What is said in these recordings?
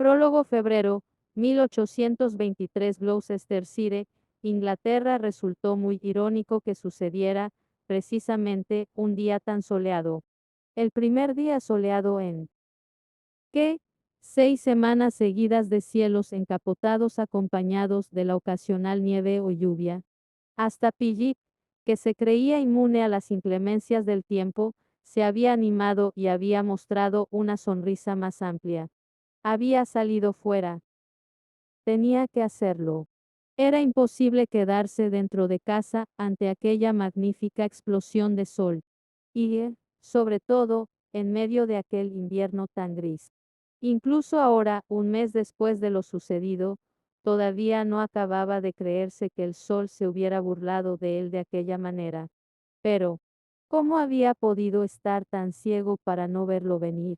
Prólogo febrero, 1823 Gloucestershire, Inglaterra. Resultó muy irónico que sucediera, precisamente, un día tan soleado. El primer día soleado en que 6 semanas seguidas de cielos encapotados acompañados de la ocasional nieve o lluvia. Hasta Pillip, que se creía inmune a las inclemencias del tiempo, se había animado y había mostrado una sonrisa más amplia. Había salido fuera. Tenía que hacerlo. Era imposible quedarse dentro de casa ante aquella magnífica explosión de sol. Y, sobre todo, en medio de aquel invierno tan gris. Incluso ahora, un mes después de lo sucedido, todavía no acababa de creerse que el sol se hubiera burlado de él de aquella manera. Pero, ¿cómo había podido estar tan ciego para no verlo venir?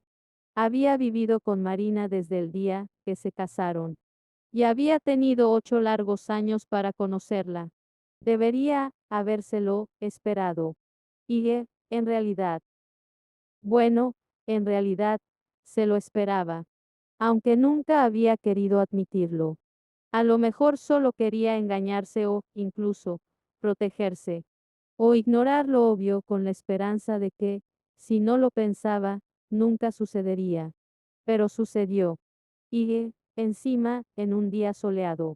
Había vivido con Marina desde el día que se casaron. Y había tenido 8 largos años para conocerla. Debería habérselo esperado. Y, en realidad, bueno, en realidad, se lo esperaba. Aunque nunca había querido admitirlo. A lo mejor solo quería engañarse o, incluso, protegerse. O ignorar lo obvio con la esperanza de que, si no lo pensaba, nunca sucedería. Pero sucedió. Y, encima, en un día soleado.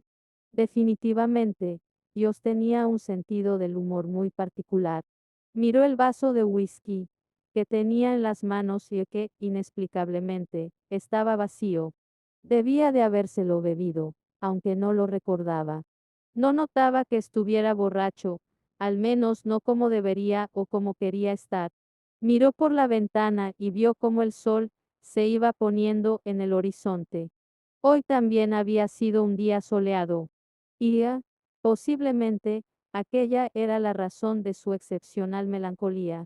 Definitivamente, Dios tenía un sentido del humor muy particular. Miró el vaso de whisky que tenía en las manos y que, inexplicablemente, estaba vacío. Debía de habérselo bebido, aunque no lo recordaba. No notaba que estuviera borracho, al menos no como debería o como quería estar. Miró por la ventana y vio cómo el sol se iba poniendo en el horizonte. Hoy también había sido un día soleado. Y, posiblemente, aquella era la razón de su excepcional melancolía.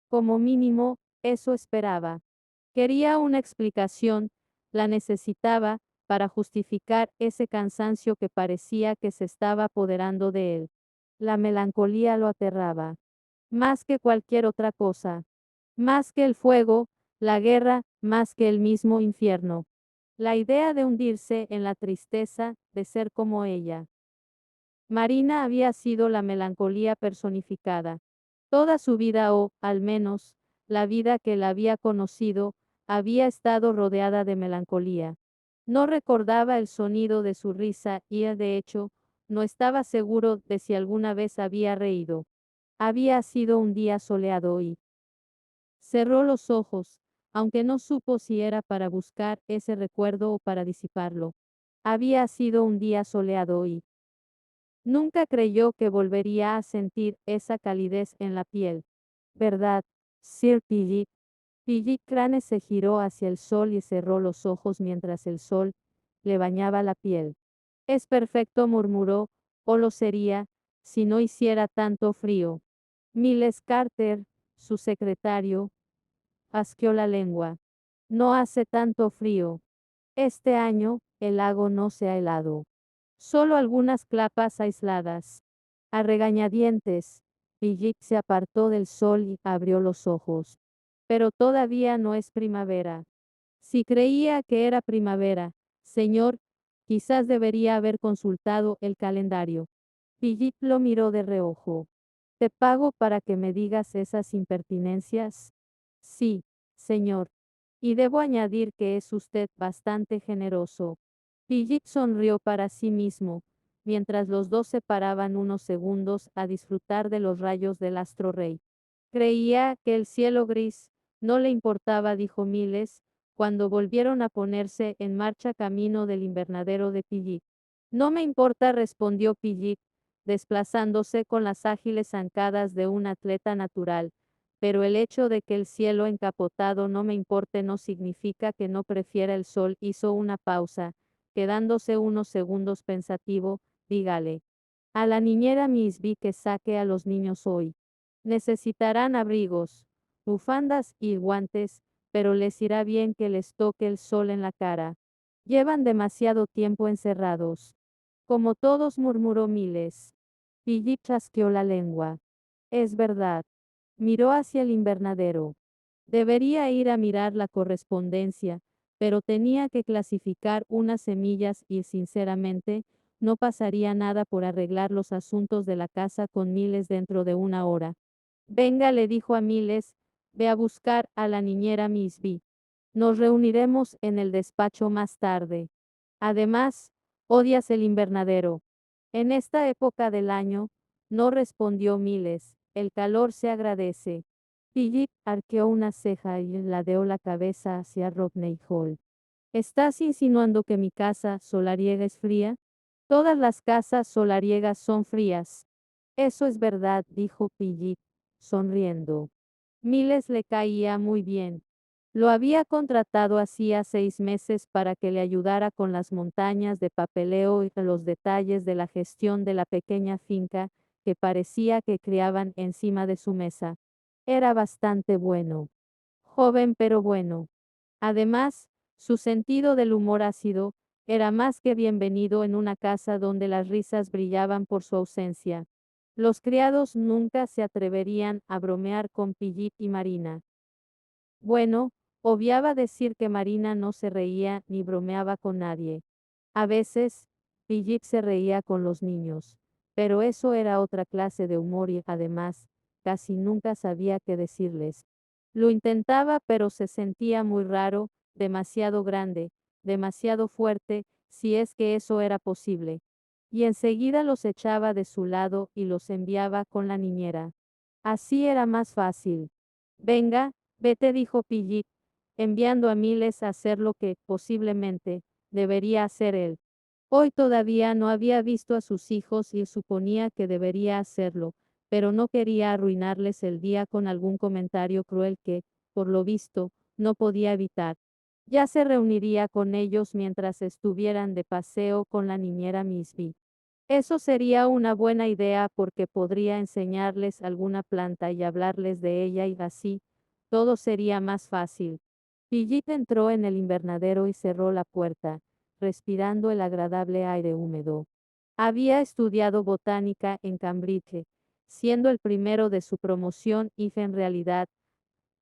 Como mínimo, eso esperaba. Quería una explicación, la necesitaba, para justificar ese cansancio que parecía que se estaba apoderando de él. La melancolía lo aterraba. Más que cualquier otra cosa. Más que el fuego, la guerra, más que el mismo infierno. La idea de hundirse en la tristeza, de ser como ella. Marina había sido la melancolía personificada. Toda su vida o, al menos, la vida que la había conocido, había estado rodeada de melancolía. No recordaba el sonido de su risa y, de hecho, no estaba seguro de si alguna vez había reído. Había sido un día soleado y cerró los ojos, aunque no supo si era para buscar ese recuerdo o para disiparlo. Había sido un día soleado y nunca creyó que volvería a sentir esa calidez en la piel. ¿Verdad, Sir Philip? Philip Crane se giró hacia el sol y cerró los ojos mientras el sol le bañaba la piel. Es perfecto, murmuró, o lo sería, si no hiciera tanto frío. Miles Carter, su secretario, asqueó la lengua. No hace tanto frío. Este año, el lago no se ha helado. Solo algunas clapas aisladas. A regañadientes, Philip se apartó del sol y abrió los ojos. Pero todavía no es primavera. Si creía que era primavera, señor, quizás debería haber consultado el calendario. Philip lo miró de reojo. ¿Te pago para que me digas esas impertinencias? Sí, señor. Y debo añadir que es usted bastante generoso. Philip sonrió para sí mismo, mientras los dos se paraban unos segundos a disfrutar de los rayos del astro rey. Creía que el cielo gris no le importaba, dijo Miles, cuando volvieron a ponerse en marcha camino del invernadero de Philip. No me importa, respondió Philip, desplazándose con las ágiles zancadas de un atleta natural, pero el hecho de que el cielo encapotado no me importe no significa que no prefiera el sol. Hizo una pausa, quedándose unos segundos pensativo. Dígale a la niñera Miss B que saque a los niños hoy. Necesitarán abrigos, bufandas y guantes, pero les irá bien que les toque el sol en la cara. Llevan demasiado tiempo encerrados. Como todos, murmuró Miles. Philip chasqueó la lengua. Es verdad. Miró hacia el invernadero. Debería ir a mirar la correspondencia, pero tenía que clasificar unas semillas y sinceramente, no pasaría nada por arreglar los asuntos de la casa con Miles dentro de una hora. Venga, le dijo a Miles, ve a buscar a la niñera Miss B. Nos reuniremos en el despacho más tarde. Además, odias el invernadero. En esta época del año, no respondió Miles, el calor se agradece. Philip arqueó una ceja y ladeó la cabeza hacia Rodney Hall. ¿Estás insinuando que mi casa solariega es fría? Todas las casas solariegas son frías. Eso es verdad, dijo Philip, sonriendo. Miles le caía muy bien. Lo había contratado hacía 6 meses para que le ayudara con las montañas de papeleo y los detalles de la gestión de la pequeña finca que parecía que criaban encima de su mesa. Era bastante bueno. Joven pero bueno. Además, su sentido del humor ácido era más que bienvenido en una casa donde las risas brillaban por su ausencia. Los criados nunca se atreverían a bromear con Pillit y Marina. Bueno, obviaba decir que Marina no se reía ni bromeaba con nadie. A veces, Pillit se reía con los niños, pero eso era otra clase de humor y, además, casi nunca sabía qué decirles. Lo intentaba, pero se sentía muy raro, demasiado grande, demasiado fuerte, si es que eso era posible. Y enseguida los echaba de su lado y los enviaba con la niñera. Así era más fácil. Venga, vete, dijo Pillit, enviando a Miles a hacer lo que, posiblemente, debería hacer él. Hoy todavía no había visto a sus hijos y suponía que debería hacerlo, pero no quería arruinarles el día con algún comentario cruel que, por lo visto, no podía evitar. Ya se reuniría con ellos mientras estuvieran de paseo con la niñera Miss B. Eso sería una buena idea porque podría enseñarles alguna planta y hablarles de ella y así, todo sería más fácil. Pillit entró en el invernadero y cerró la puerta, respirando el agradable aire húmedo. Había estudiado botánica en Cambridge, siendo el primero de su promoción y en realidad,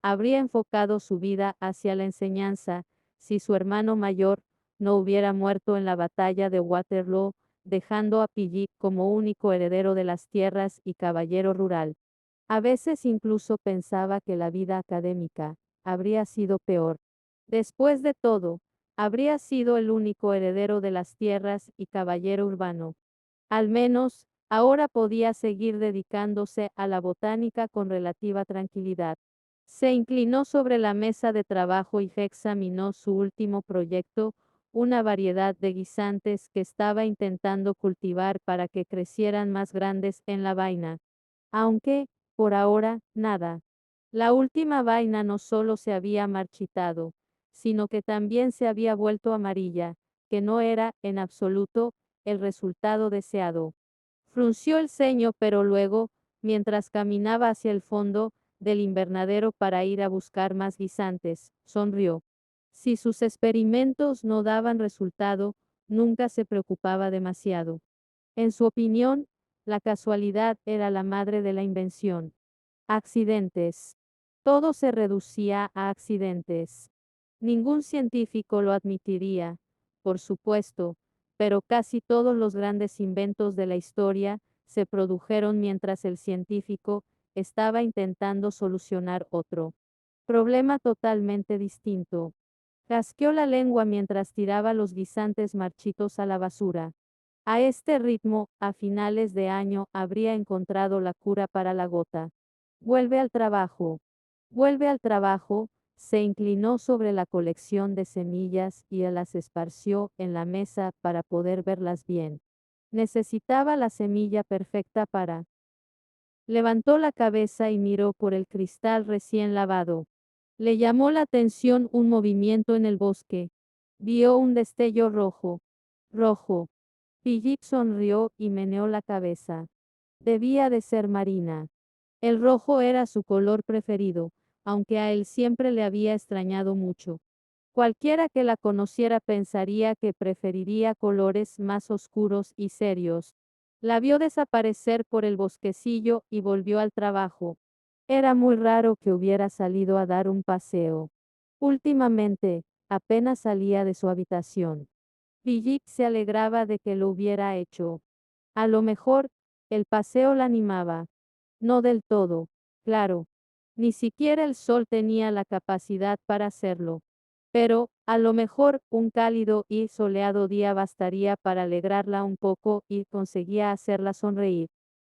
habría enfocado su vida hacia la enseñanza, si su hermano mayor no hubiera muerto en la batalla de Waterloo, dejando a Pillit como único heredero de las tierras y caballero rural. A veces incluso pensaba que la vida académica habría sido peor. Después de todo, habría sido el único heredero de las tierras y caballero urbano. Al menos, ahora podía seguir dedicándose a la botánica con relativa tranquilidad. Se inclinó sobre la mesa de trabajo y examinó su último proyecto, una variedad de guisantes que estaba intentando cultivar para que crecieran más grandes en la vaina. Aunque, por ahora, nada. La última vaina no solo se había marchitado, sino que también se había vuelto amarilla, que no era, en absoluto, el resultado deseado. Frunció el ceño, pero luego, mientras caminaba hacia el fondo del invernadero para ir a buscar más guisantes, sonrió. Si sus experimentos no daban resultado, nunca se preocupaba demasiado. En su opinión, la casualidad era la madre de la invención. Accidentes. Todo se reducía a accidentes. Ningún científico lo admitiría, por supuesto, pero casi todos los grandes inventos de la historia se produjeron mientras el científico estaba intentando solucionar otro problema totalmente distinto. Casqueó la lengua mientras tiraba los guisantes marchitos a la basura. A este ritmo, a finales de año habría encontrado la cura para la gota. Vuelve al trabajo. Vuelve al trabajo, se inclinó sobre la colección de semillas y las esparció en la mesa para poder verlas bien. Necesitaba la semilla perfecta para. Levantó la cabeza y miró por el cristal recién lavado. Le llamó la atención un movimiento en el bosque. Vio un destello rojo. Rojo. Pillit sonrió y meneó la cabeza. Debía de ser Marina. El rojo era su color preferido, aunque a él siempre le había extrañado mucho. Cualquiera que la conociera pensaría que preferiría colores más oscuros y serios. La vio desaparecer por el bosquecillo y volvió al trabajo. Era muy raro que hubiera salido a dar un paseo. Últimamente, apenas salía de su habitación. Brigitte se alegraba de que lo hubiera hecho. A lo mejor, el paseo la animaba. No del todo, claro. Ni siquiera el sol tenía la capacidad para hacerlo. Pero, a lo mejor, un cálido y soleado día bastaría para alegrarla un poco y conseguía hacerla sonreír.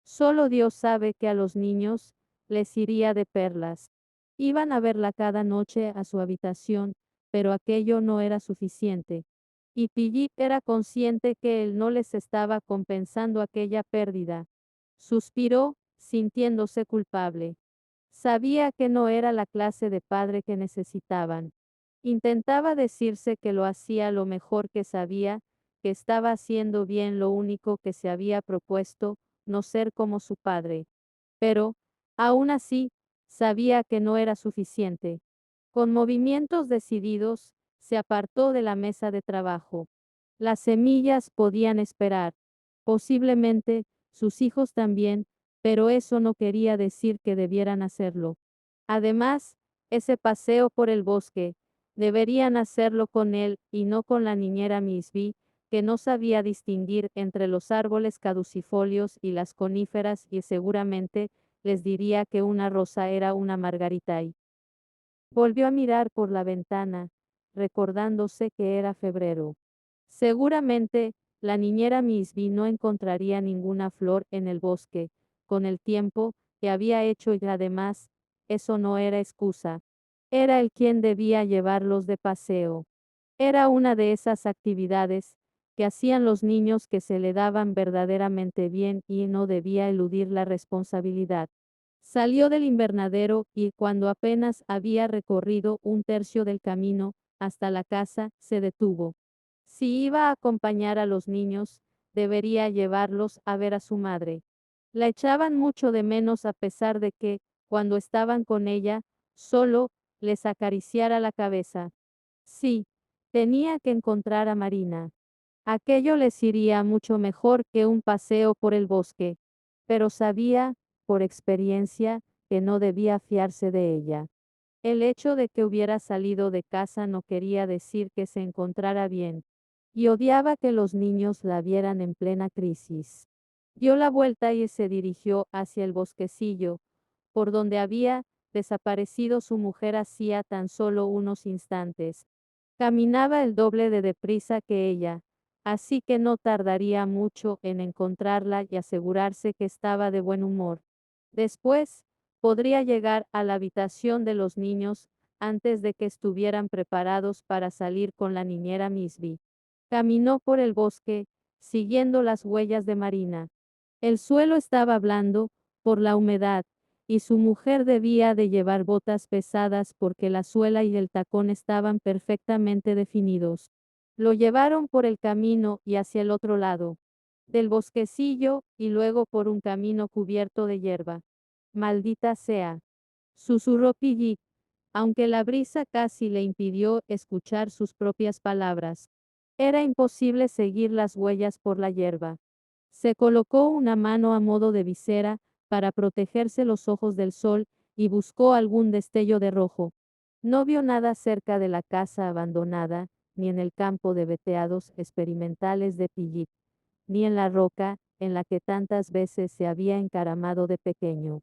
Solo Dios sabe que a los niños les iría de perlas. Iban a verla cada noche a su habitación, pero aquello no era suficiente. Y Pillip era consciente que él no les estaba compensando aquella pérdida. Suspiró, sintiéndose culpable. Sabía que no era la clase de padre que necesitaban. Intentaba decirse que lo hacía lo mejor que sabía, que estaba haciendo bien lo único que se había propuesto, no ser como su padre. Pero, aún así, sabía que no era suficiente. Con movimientos decididos, se apartó de la mesa de trabajo. Las semillas podían esperar. Posiblemente, sus hijos también, pero eso no quería decir que debieran hacerlo. Además, ese paseo por el bosque, deberían hacerlo con él y no con la niñera Miss B, que no sabía distinguir entre los árboles caducifolios y las coníferas y seguramente les diría que una rosa era una margarita. Volvió a mirar por la ventana, recordándose que era febrero. Seguramente, la niñera Miss B no encontraría ninguna flor en el bosque, con el tiempo que había hecho y además, eso no era excusa. Era él quien debía llevarlos de paseo. Era una de esas actividades que hacían los niños que se le daban verdaderamente bien y no debía eludir la responsabilidad. Salió del invernadero y cuando apenas había recorrido un tercio del camino hasta la casa, se detuvo. Si iba a acompañar a los niños, debería llevarlos a ver a su madre. La echaban mucho de menos a pesar de que, cuando estaban con ella, solo les acariciara la cabeza. Sí, tenía que encontrar a Marina. Aquello les iría mucho mejor que un paseo por el bosque, pero sabía, por experiencia, que no debía fiarse de ella. El hecho de que hubiera salido de casa no quería decir que se encontrara bien, y odiaba que los niños la vieran en plena crisis. Dio la vuelta y se dirigió hacia el bosquecillo, por donde había desaparecido su mujer hacía tan solo unos instantes. Caminaba el doble de deprisa que ella, así que no tardaría mucho en encontrarla y asegurarse que estaba de buen humor. Después, podría llegar a la habitación de los niños antes de que estuvieran preparados para salir con la niñera Miss B. Caminó por el bosque, siguiendo las huellas de Marina. El suelo estaba blando, por la humedad, y su mujer debía de llevar botas pesadas porque la suela y el tacón estaban perfectamente definidos. Lo llevaron por el camino y hacia el otro lado del bosquecillo, y luego por un camino cubierto de hierba. Maldita sea, susurró Piggy, aunque la brisa casi le impidió escuchar sus propias palabras. Era imposible seguir las huellas por la hierba. Se colocó una mano a modo de visera para protegerse los ojos del sol y buscó algún destello de rojo. No vio nada cerca de la casa abandonada, ni en el campo de veteados experimentales de Pillip, ni en la roca, en la que tantas veces se había encaramado de pequeño.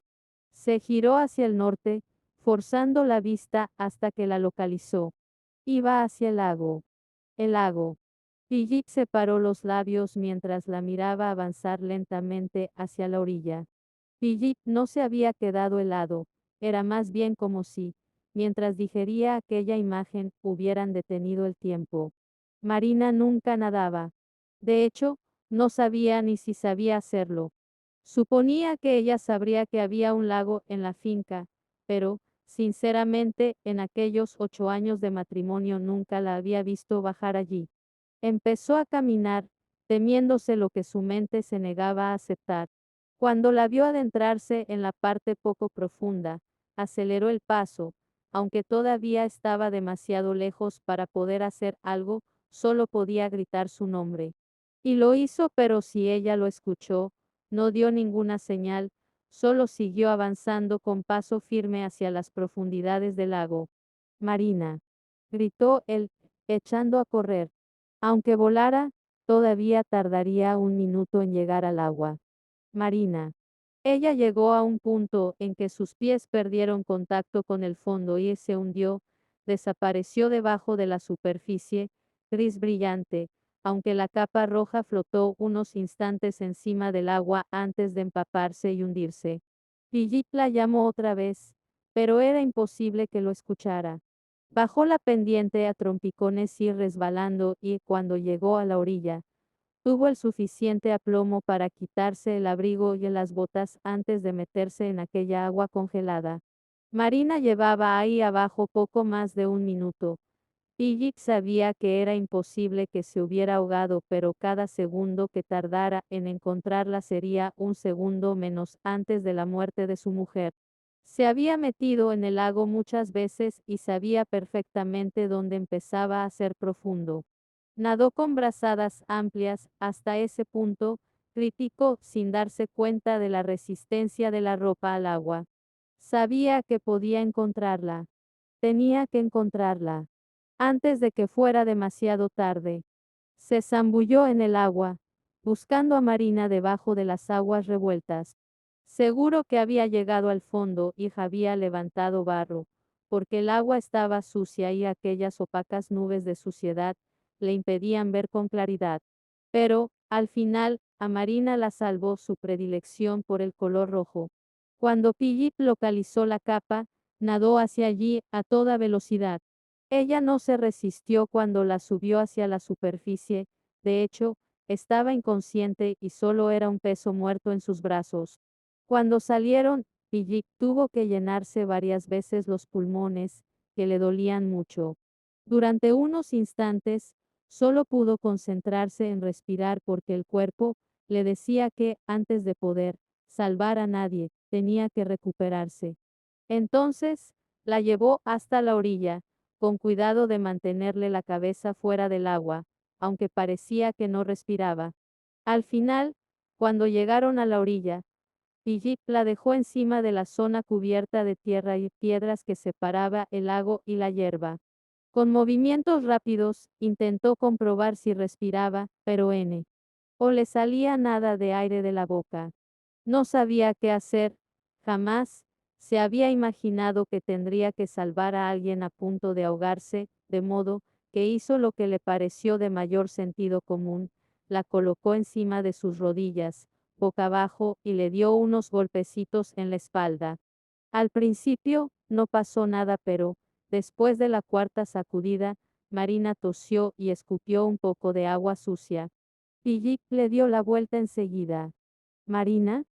Se giró hacia el norte, forzando la vista hasta que la localizó. Iba hacia el lago. El lago. Pillip separó los labios mientras la miraba avanzar lentamente hacia la orilla. Pillip no se había quedado helado, era más bien como si, mientras digería aquella imagen, hubieran detenido el tiempo. Marina nunca nadaba. De hecho, no sabía ni si sabía hacerlo. Suponía que ella sabría que había un lago en la finca, pero, sinceramente, en aquellos 8 años de matrimonio nunca la había visto bajar allí. Empezó a caminar, temiéndose lo que su mente se negaba a aceptar. Cuando la vio adentrarse en la parte poco profunda, aceleró el paso, aunque todavía estaba demasiado lejos para poder hacer algo, solo podía gritar su nombre. Y lo hizo, pero si ella lo escuchó, no dio ninguna señal, solo siguió avanzando con paso firme hacia las profundidades del lago. Marina, gritó él, echando a correr. Aunque volara, todavía tardaría un minuto en llegar al agua. Marina. Ella llegó a un punto en que sus pies perdieron contacto con el fondo y se hundió, desapareció debajo de la superficie, gris brillante, aunque la capa roja flotó unos instantes encima del agua antes de empaparse y hundirse. Philip la llamó otra vez, pero era imposible que lo escuchara. Bajó la pendiente a trompicones y resbalando y, cuando llegó a la orilla, tuvo el suficiente aplomo para quitarse el abrigo y las botas antes de meterse en aquella agua congelada. Marina llevaba ahí abajo poco más de un minuto. Philip sabía que era imposible que se hubiera ahogado, pero cada segundo que tardara en encontrarla sería un segundo menos antes de la muerte de su mujer. Se había metido en el lago muchas veces y sabía perfectamente dónde empezaba a ser profundo. Nadó con brazadas amplias hasta ese punto crítico sin darse cuenta de la resistencia de la ropa al agua. Sabía que podía encontrarla. Tenía que encontrarla antes de que fuera demasiado tarde. Se zambulló en el agua, buscando a Marina debajo de las aguas revueltas. Seguro que había llegado al fondo y había levantado barro, porque el agua estaba sucia y aquellas opacas nubes de suciedad le impedían ver con claridad. Pero, al final, a Marina la salvó su predilección por el color rojo. Cuando Philip localizó la capa, nadó hacia allí a toda velocidad. Ella no se resistió cuando la subió hacia la superficie, de hecho, estaba inconsciente y solo era un peso muerto en sus brazos. Cuando salieron, Philip tuvo que llenarse varias veces los pulmones, que le dolían mucho. Durante unos instantes, solo pudo concentrarse en respirar porque el cuerpo le decía que, antes de poder salvar a nadie, tenía que recuperarse. Entonces, la llevó hasta la orilla, con cuidado de mantenerle la cabeza fuera del agua, aunque parecía que no respiraba. Al final, cuando llegaron a la orilla, Philip la dejó encima de la zona cubierta de tierra y piedras que separaba el lago y la hierba. Con movimientos rápidos, intentó comprobar si respiraba, pero o le salía nada de aire de la boca. No sabía qué hacer, jamás se había imaginado que tendría que salvar a alguien a punto de ahogarse, de modo que hizo lo que le pareció de mayor sentido común, la colocó encima de sus rodillas, boca abajo, y le dio unos golpecitos en la espalda. Al principio, no pasó nada, pero, después de la cuarta sacudida, Marina tosió y escupió un poco de agua sucia. Philip le dio la vuelta enseguida. ¿Marina?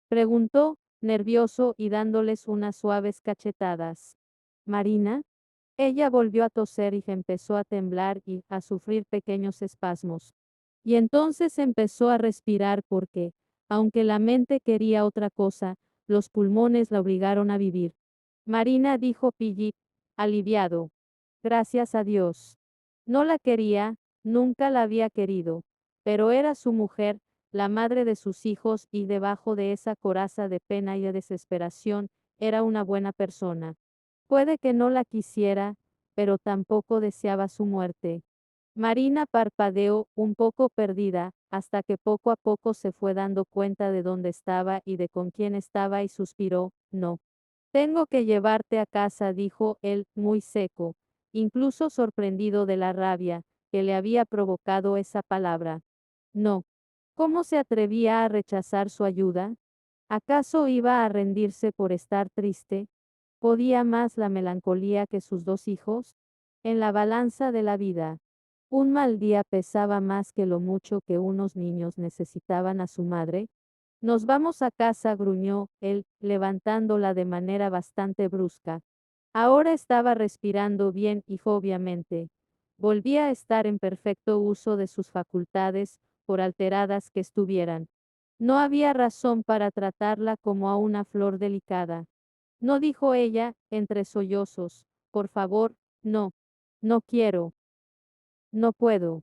Preguntó, nervioso y dándoles unas suaves cachetadas. ¿Marina? Ella volvió a toser y empezó a temblar y a sufrir pequeños espasmos. Y entonces empezó a respirar porque, aunque la mente quería otra cosa, los pulmones la obligaron a vivir. Marina, dijo Philip, aliviado. Gracias a Dios. No la quería, nunca la había querido, pero era su mujer, la madre de sus hijos, y debajo de esa coraza de pena y de desesperación, era una buena persona. Puede que no la quisiera, pero tampoco deseaba su muerte. Marina parpadeó, un poco perdida, hasta que poco a poco se fue dando cuenta de dónde estaba y de con quién estaba y suspiró. No. Tengo que llevarte a casa, dijo él, muy seco, incluso sorprendido de la rabia que le había provocado esa palabra. No. ¿Cómo se atrevía a rechazar su ayuda? ¿Acaso iba a rendirse por estar triste? ¿Podía más la melancolía que sus dos hijos? En la balanza de la vida, un mal día pesaba más que lo mucho que unos niños necesitaban a su madre. Nos vamos a casa, gruñó él, levantándola de manera bastante brusca. Ahora estaba respirando bien y obviamente volvía a estar en perfecto uso de sus facultades, por alteradas que estuvieran. No había razón para tratarla como a una flor delicada. No, dijo ella, entre sollozos. Por favor, no. No quiero. No puedo.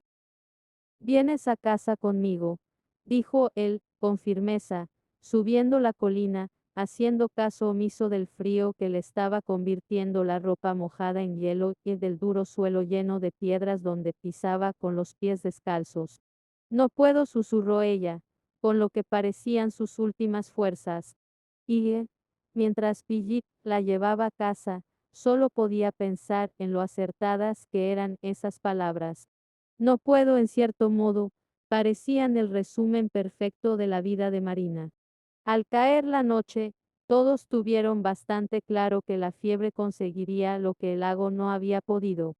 Vienes a casa conmigo, dijo él, con firmeza, subiendo la colina, haciendo caso omiso del frío que le estaba convirtiendo la ropa mojada en hielo y del duro suelo lleno de piedras donde pisaba con los pies descalzos. No puedo, susurró ella, con lo que parecían sus últimas fuerzas. Y, mientras Pillip la llevaba a casa, solo podía pensar en lo acertadas que eran esas palabras. No puedo, en cierto modo, parecían el resumen perfecto de la vida de Marina. Al caer la noche, todos tuvieron bastante claro que la fiebre conseguiría lo que el lago no había podido.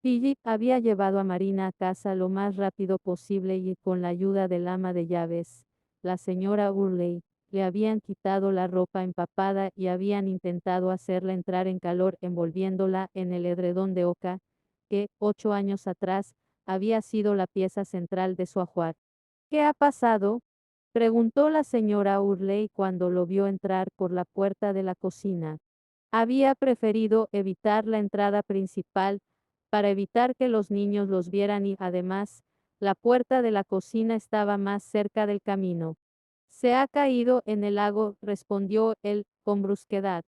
Philip había llevado a Marina a casa lo más rápido posible y con la ayuda del ama de llaves, la señora Hurley, le habían quitado la ropa empapada y habían intentado hacerla entrar en calor envolviéndola en el edredón de oca, que, 8 años atrás, había sido la pieza central de su ajuar. ¿Qué ha pasado?, preguntó la señora Hurley cuando lo vio entrar por la puerta de la cocina. Había preferido evitar la entrada principal, para evitar que los niños los vieran y, además, la puerta de la cocina estaba más cerca del camino. Se ha caído en el lago, respondió él, con brusquedad.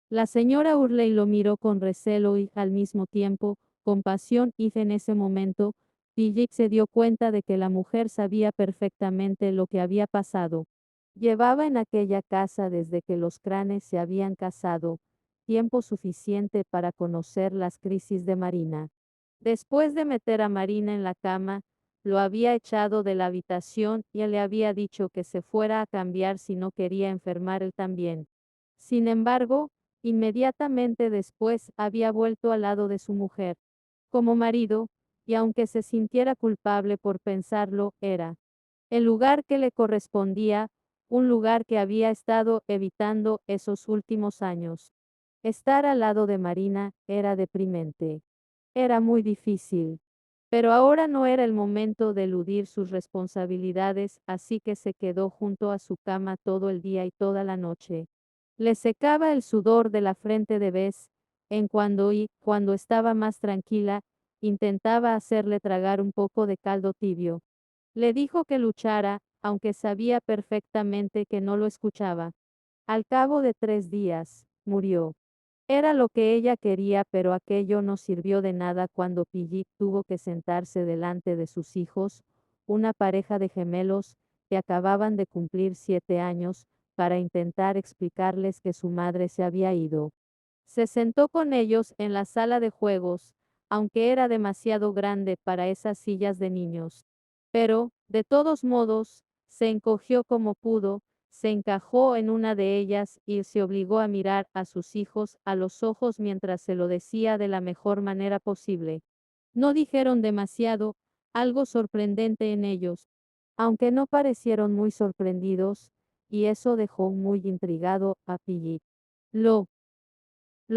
La señora Hurley lo miró con recelo y, al mismo tiempo, compasión, y en ese momento, Philip se dio cuenta de que la mujer sabía perfectamente lo que había pasado. Llevaba en aquella casa desde que los Cranes se habían casado, tiempo suficiente para conocer las crisis de Marina. Después de meter a Marina en la cama, lo había echado de la habitación y le había dicho que se fuera a cambiar si no quería enfermar él también. Sin embargo, inmediatamente después había vuelto al lado de su mujer. Como marido, y aunque se sintiera culpable por pensarlo, era el lugar que le correspondía, un lugar que había estado evitando esos últimos años. Estar al lado de Marina era deprimente. Era muy difícil. Pero ahora no era el momento de eludir sus responsabilidades, así que se quedó junto a su cama todo el día y toda la noche. Le secaba el sudor de la frente de vez en cuando y, cuando estaba más tranquila, intentaba hacerle tragar un poco de caldo tibio. Le dijo que luchara, aunque sabía perfectamente que no lo escuchaba. Al cabo de 3 días, murió. Era lo que ella quería, pero aquello no sirvió de nada cuando Pillip tuvo que sentarse delante de sus hijos, una pareja de gemelos, que acababan de cumplir 7 años, para intentar explicarles que su madre se había ido. Se sentó con ellos en la sala de juegos, aunque era demasiado grande para esas sillas de niños. Pero, de todos modos, se encogió como pudo, se encajó en una de ellas y se obligó a mirar a sus hijos a los ojos mientras se lo decía de la mejor manera posible. No dijeron demasiado, algo sorprendente en ellos, aunque no parecieron muy sorprendidos, y eso dejó muy intrigado a Pillip. Lo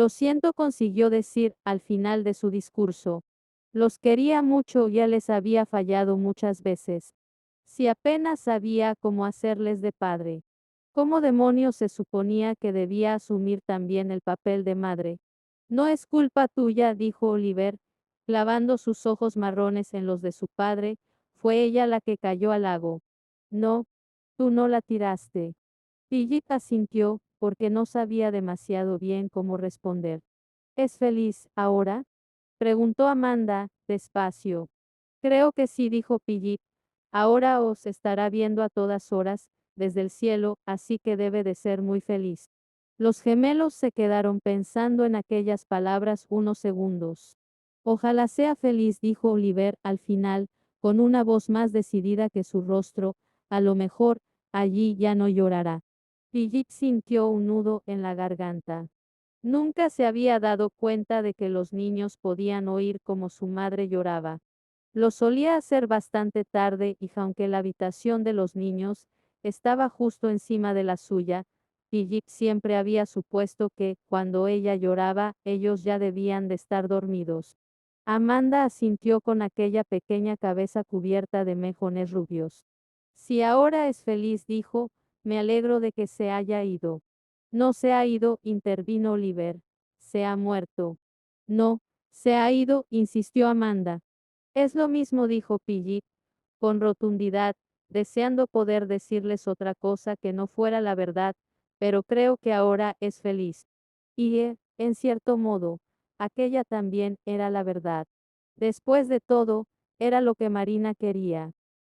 siento, consiguió decir al final de su discurso. Los quería mucho y ya les había fallado muchas veces. Si apenas sabía cómo hacerles de padre. ¿Cómo demonios se suponía que debía asumir también el papel de madre? No es culpa tuya, dijo Oliver, clavando sus ojos marrones en los de su padre, fue ella la que cayó al lago. No, tú no la tiraste. Philip asintió, porque no sabía demasiado bien cómo responder. ¿Es feliz ahora?, preguntó Amanda, despacio. Creo que sí, dijo Philip. Ahora os estará viendo a todas horas, desde el cielo, así que debe de ser muy feliz. Los gemelos se quedaron pensando en aquellas palabras unos segundos. Ojalá sea feliz, dijo Oliver al final, con una voz más decidida que su rostro, a lo mejor, allí ya no llorará. Philip sintió un nudo en la garganta. Nunca se había dado cuenta de que los niños podían oír como su madre lloraba. Lo solía hacer bastante tarde y aunque la habitación de los niños estaba justo encima de la suya, Philip siempre había supuesto que, cuando ella lloraba, ellos ya debían de estar dormidos. Amanda asintió con aquella pequeña cabeza cubierta de mejones rubios. Si ahora es feliz, dijo, me alegro de que se haya ido. No se ha ido, intervino Oliver. Se ha muerto. No, se ha ido, insistió Amanda. Es lo mismo, dijo Philip, con rotundidad, deseando poder decirles otra cosa que no fuera la verdad, pero creo que ahora es feliz. Y, en cierto modo, aquella también era la verdad. Después de todo, era lo que Marina quería.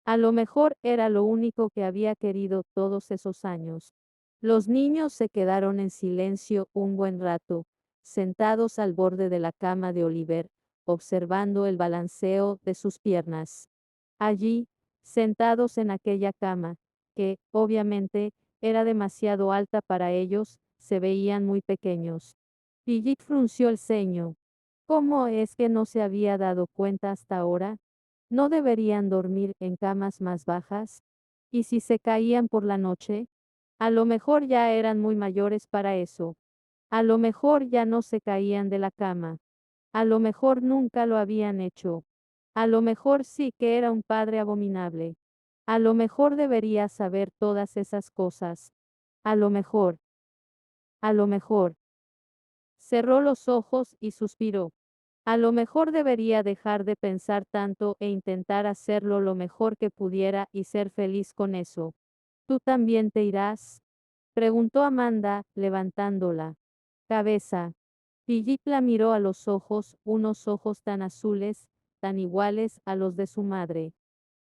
A lo mejor era lo único que había querido todos esos años. Los niños se quedaron en silencio un buen rato, sentados al borde de la cama de Oliver, observando el balanceo de sus piernas. Allí, sentados en aquella cama, que, obviamente, era demasiado alta para ellos, se veían muy pequeños. Brigitte frunció el ceño. ¿Cómo es que no se había dado cuenta hasta ahora? ¿No deberían dormir en camas más bajas? ¿Y si se caían por la noche? A lo mejor ya eran muy mayores para eso. A lo mejor ya no se caían de la cama. A lo mejor nunca lo habían hecho. A lo mejor sí que era un padre abominable. A lo mejor debería saber todas esas cosas. A lo mejor. A lo mejor. Cerró los ojos y suspiró. A lo mejor debería dejar de pensar tanto e intentar hacerlo lo mejor que pudiera y ser feliz con eso. ¿Tú también te irás? Preguntó Amanda, levantando la cabeza. Philip la miró a los ojos, unos ojos tan azules, tan iguales a los de su madre.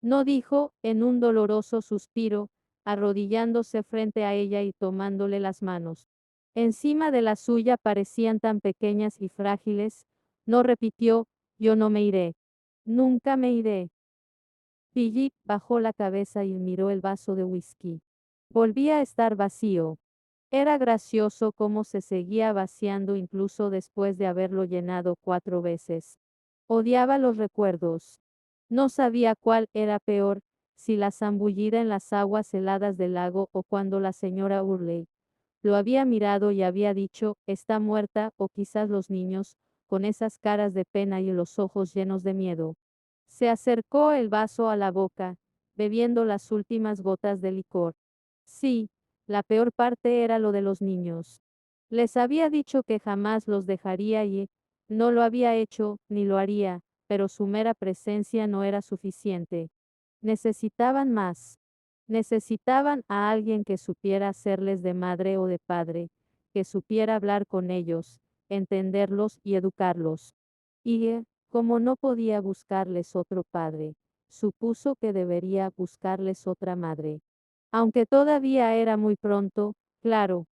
No dijo, en un doloroso suspiro, arrodillándose frente a ella y tomándole las manos. Encima de la suya parecían tan pequeñas y frágiles, no repitió, yo no me iré. Nunca me iré. Philip bajó la cabeza y miró el vaso de whisky. Volvía a estar vacío. Era gracioso cómo se seguía vaciando incluso después de haberlo llenado 4 veces. Odiaba los recuerdos. No sabía cuál era peor, si la zambullida en las aguas heladas del lago o cuando la señora Hurley lo había mirado y había dicho, está muerta, o quizás los niños, con esas caras de pena y los ojos llenos de miedo. Se acercó el vaso a la boca, bebiendo las últimas gotas de licor. Sí, la peor parte era lo de los niños. Les había dicho que jamás los dejaría y no lo había hecho, ni lo haría, pero su mera presencia no era suficiente. Necesitaban más. Necesitaban a alguien que supiera hacerles de madre o de padre, que supiera hablar con ellos, entenderlos y educarlos. Y, como no podía buscarles otro padre, supuso que debería buscarles otra madre. Aunque todavía era muy pronto, claro,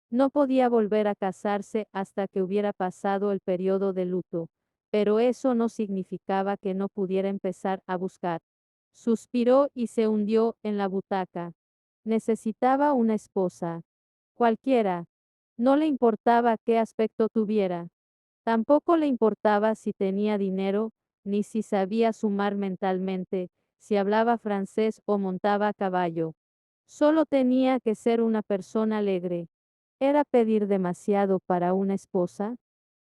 no podía volver a casarse hasta que hubiera pasado el periodo de luto, pero eso no significaba que no pudiera empezar a buscar. Suspiró y se hundió en la butaca. Necesitaba una esposa. Cualquiera. No le importaba qué aspecto tuviera. Tampoco le importaba si tenía dinero, ni si sabía sumar mentalmente, si hablaba francés o montaba a caballo. Solo tenía que ser una persona alegre. ¿Era pedir demasiado para una esposa?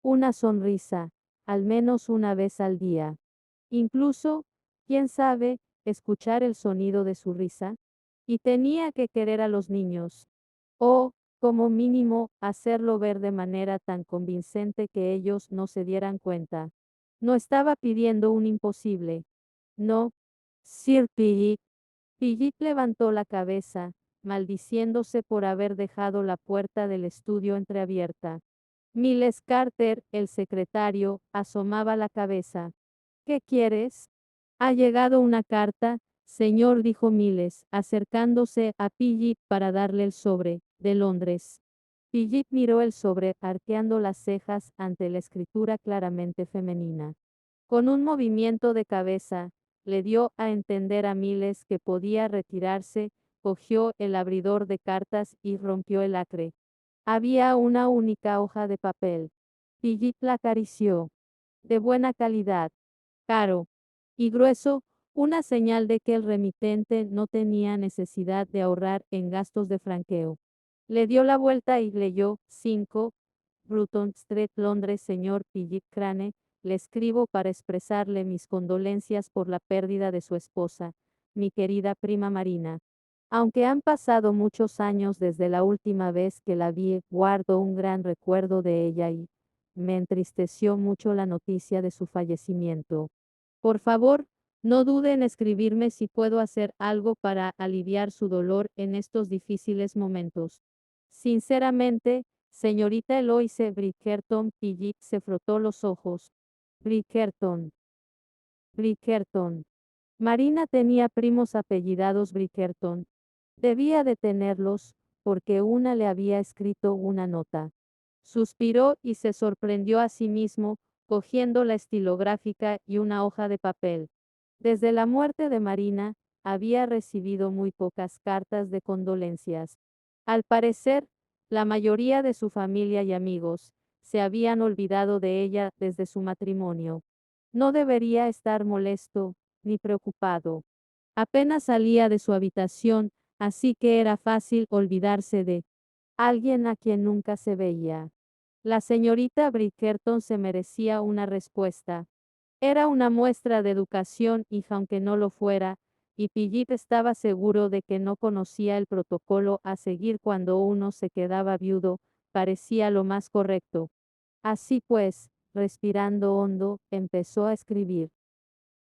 Una sonrisa, al menos una vez al día. Incluso, quién sabe, escuchar el sonido de su risa. Y tenía que querer a los niños. O, como mínimo, hacerlo ver de manera tan convincente que ellos no se dieran cuenta. No estaba pidiendo un imposible. No. Sir Philip. Philip levantó la cabeza, maldiciéndose por haber dejado la puerta del estudio entreabierta. Miles Carter, el secretario, asomaba la cabeza. ¿Qué quieres? Ha llegado una carta, señor, dijo Miles, acercándose a Philip para darle el sobre, de Londres. Philip miró el sobre, arqueando las cejas ante la escritura claramente femenina. Con un movimiento de cabeza, le dio a entender a Miles que podía retirarse, cogió el abridor de cartas y rompió el lacre. Había una única hoja de papel. Philip la acarició. De buena calidad. Caro. Y grueso, una señal de que el remitente no tenía necesidad de ahorrar en gastos de franqueo. Le dio la vuelta y leyó, 5, Bruton Street, Londres, señor Philip Crane, le escribo para expresarle mis condolencias por la pérdida de su esposa, mi querida prima Marina. Aunque han pasado muchos años desde la última vez que la vi, guardo un gran recuerdo de ella y me entristeció mucho la noticia de su fallecimiento. Por favor, no dude en escribirme si puedo hacer algo para aliviar su dolor en estos difíciles momentos. Sinceramente, señorita Eloise Bridgerton, Piggy se frotó los ojos. Bridgerton. Bridgerton. Marina tenía primos apellidados Bridgerton. Debía de tenerlos, porque una le había escrito una nota. Suspiró y se sorprendió a sí mismo, cogiendo la estilográfica y una hoja de papel. Desde la muerte de Marina, había recibido muy pocas cartas de condolencias. Al parecer, la mayoría de su familia y amigos se habían olvidado de ella desde su matrimonio. No debería estar molesto, ni preocupado. Apenas salía de su habitación, así que era fácil olvidarse de alguien a quien nunca se veía. La señorita Bridgerton se merecía una respuesta. Era una muestra de educación y aunque no lo fuera, y Philip estaba seguro de que no conocía el protocolo a seguir cuando uno se quedaba viudo, parecía lo más correcto. Así pues, respirando hondo, empezó a escribir.